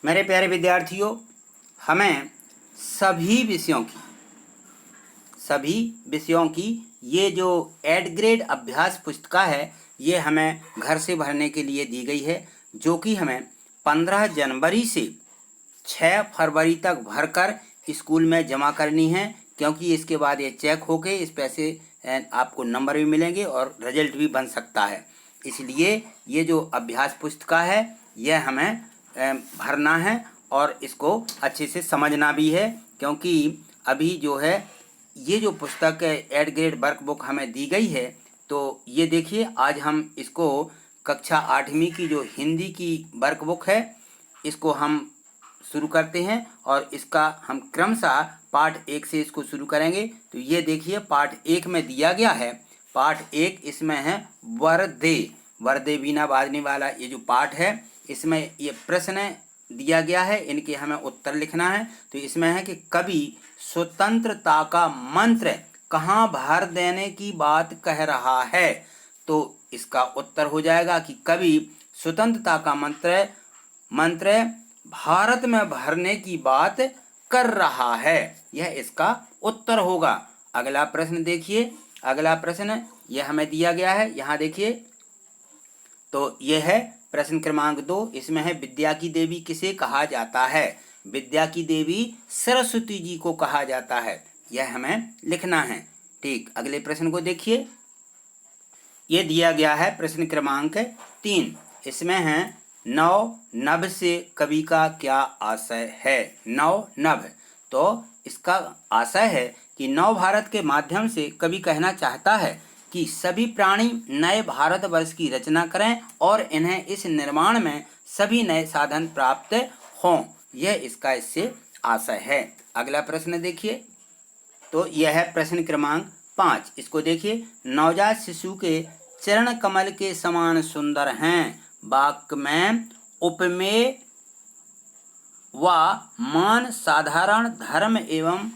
मेरे प्यारे विद्यार्थियों, हमें सभी विषयों की ये जो 8 ग्रेड अभ्यास पुस्तिका है, ये हमें घर से भरने के लिए दी गई है, जो कि हमें 15 जनवरी से 6 फरवरी तक भरकर स्कूल में जमा करनी है, क्योंकि इसके बाद ये चेक होके इस पैसे आपको नंबर भी मिलेंगे और रिजल्ट भी बन सकता है। इसलिए ये जो अभ्यास पुस्तिका है, यह हमें भरना है और इसको अच्छे से समझना भी है, क्योंकि अभी जो है ये जो पुस्तक 8 ग्रेड वर्कबुक हमें दी गई है, तो ये देखिए आज हम इसको कक्षा 8वीं की जो हिंदी की वर्कबुक है, इसको हम शुरू करते हैं और इसका हम क्रमशः पाठ 1 से इसको शुरू करेंगे। तो ये देखिए पाठ 1 में दिया गया है। पाठ 1 इसमें है वर्दे बीना बाजने वाला ये जो पाठ है, इसमें ये प्रश्न दिया गया है, इनके हमें उत्तर लिखना है। तो इसमें है कि कवि स्वतंत्रता का मंत्र कहाँ भर देने की बात कह रहा है। तो इसका उत्तर हो जाएगा कि कवि स्वतंत्रता का मंत्र भारत में भरने की बात कर रहा है, यह इसका उत्तर होगा। अगला प्रश्न देखिए, अगला प्रश्न यह हमें दिया गया है, यहाँ देखिए। तो यह है प्रश्न क्रमांक 2, इसमें है विद्या की देवी किसे कहा जाता है। विद्या की देवी सरस्वती जी को कहा जाता है, यह हमें लिखना है। ठीक, अगले प्रश्न को देखिए। ये दिया गया है प्रश्न क्रमांक 3, इसमें है नव नभ से कवि का क्या आशय है। नव नभ, तो इसका आशय है कि नव भारत के माध्यम से कवि कहना चाहता है कि सभी प्राणी नए भारतवर्ष की रचना करें और इन्हें इस निर्माण में सभी नए साधन प्राप्त हों, यह इसका इससे आशय है। अगला प्रश्न देखिए। तो यह है प्रश्न क्रमांक 5, इसको देखिए। नवजात शिशु के चरण कमल के समान सुंदर हैं, वाक्य में उपमेय व मान साधारण धर्म एवं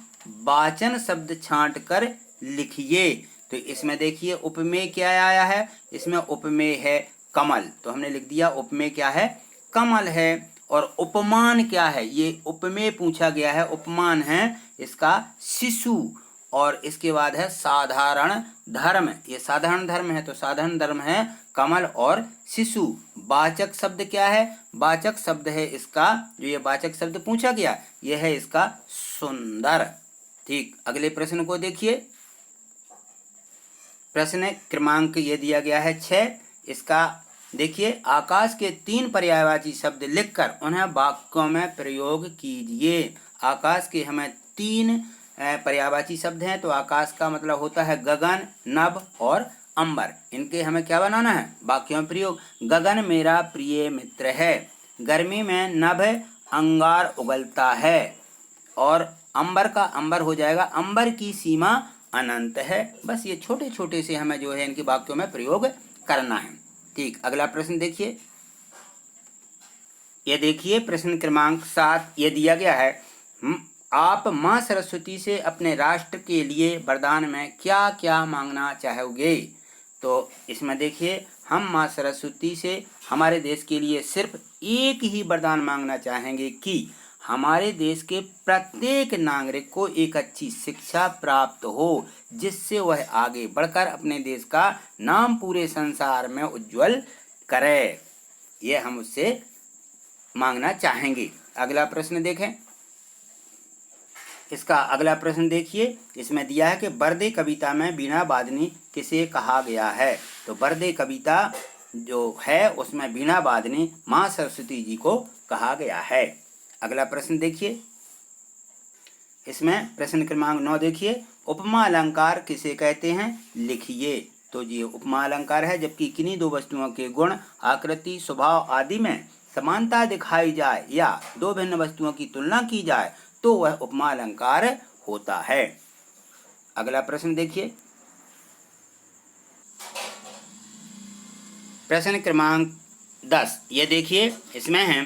वाचन शब्द छांट कर लिखिए। तो इसमें देखिए उपमेय क्या आया है, इसमें उपमेय है कमल, तो हमने लिख दिया उपमेय क्या है, कमल है। और उपमान क्या है, ये उपमेय पूछा गया है, उपमान है इसका शिशु। और इसके बाद है साधारण धर्म, ये साधारण धर्म है, तो साधारण धर्म है कमल और शिशु। वाचक शब्द क्या है, वाचक शब्द है इसका, जो ये वाचक शब्द पूछा गया, यह है इसका सुंदर। ठीक, अगले प्रश्न को देखिए। प्रश्न क्रमांक ये दिया गया है 6, इसका देखिए। आकाश के 3 पर्यायवाची शब्द लिखकर उन्हें वाक्यों में प्रयोग कीजिए। आकाश के हमें 3 पर्यायवाची शब्द हैं, तो आकाश का मतलब होता है गगन, नभ और अंबर। इनके हमें क्या बनाना है, वाक्यों में प्रयोग। गगन मेरा प्रिय मित्र है, गर्मी में नभ अंगार उगलता है, और अंबर का अंबर हो जाएगा अंबर की सीमा अनंत है। बस ये छोटे छोटे से हमें जो है इनके वाक्यों में प्रयोग करना है। ठीक, अगला प्रश्न देखिए। ये देखिए प्रश्न क्रमांक 7, ये दिया गया है। आप माँ सरस्वती से अपने राष्ट्र के लिए वरदान में क्या क्या मांगना चाहोगे। तो इसमें देखिए हम माँ सरस्वती से हमारे देश के लिए सिर्फ एक ही वरदान मांगना चाहेंगे कि हमारे देश के प्रत्येक नागरिक को एक अच्छी शिक्षा प्राप्त हो, जिससे वह आगे बढ़कर अपने देश का नाम पूरे संसार में उज्जवल करे, ये हम उससे मांगना चाहेंगे। अगला प्रश्न देखें। इसका अगला प्रश्न देखिए, इसमें दिया है कि वर्दे कविता में वीणा वादनी किसे कहा गया है। तो वर्दे कविता जो है उसमें वीणा वादनी माँ सरस्वती जी को कहा गया है। अगला प्रश्न देखिए। इसमें प्रश्न क्रमांक 9 देखिए। उपमा अलंकार किसे कहते हैं, लिखिए। तो ये उपमा अलंकार है जबकि किन्हीं 2 वस्तुओं के गुण, आकृति, स्वभाव आदि में समानता दिखाई जाए या 2 भिन्न वस्तुओं की तुलना की जाए तो वह उपमा अलंकार होता है। अगला प्रश्न देखिए। प्रश्न क्रमांक 10, ये देखिए। इसमें है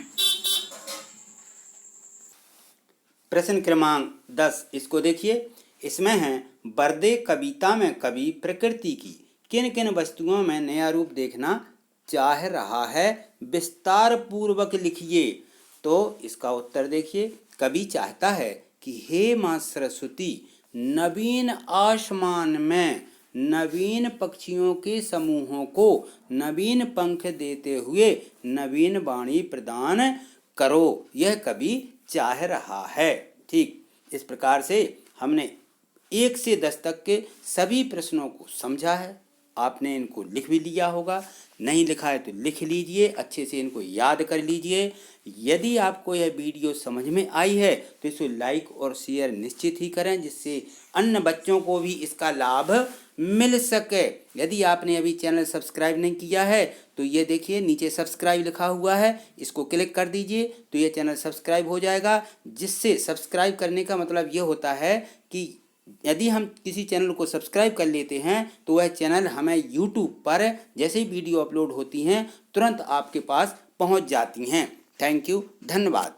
प्रश्न क्रमांक 10, इसको देखिए। इसमें है वर्दे कविता में कवि प्रकृति की किन किन वस्तुओं में नया रूप देखना चाह रहा है, विस्तार पूर्वक लिखिए। तो इसका उत्तर देखिए, कवि चाहता है कि हे माँ सरस्वती, नवीन आसमान में नवीन पक्षियों के समूहों को नवीन पंख देते हुए नवीन वाणी प्रदान करो। यह कवि चाह रहा है। ठीक, इस प्रकार से हमने 1 से 10 तक के सभी प्रश्नों को समझा है। आपने इनको लिख भी लिया होगा, नहीं लिखा है तो लिख लीजिए, अच्छे से इनको याद कर लीजिए। यदि आपको यह वीडियो समझ में आई है तो इसे लाइक और शेयर निश्चित ही करें, जिससे अन्य बच्चों को भी इसका लाभ मिल सके। यदि आपने अभी चैनल सब्सक्राइब नहीं किया है तो ये देखिए नीचे सब्सक्राइब लिखा हुआ है, इसको क्लिक कर दीजिए तो ये चैनल सब्सक्राइब हो जाएगा। जिससे सब्सक्राइब करने का मतलब ये होता है कि यदि हम किसी चैनल को सब्सक्राइब कर लेते हैं तो वह चैनल हमें यूट्यूब पर जैसे ही वीडियो अपलोड होती हैं तुरंत आपके पास पहुंच जाती हैं। थैंक यू, धन्यवाद।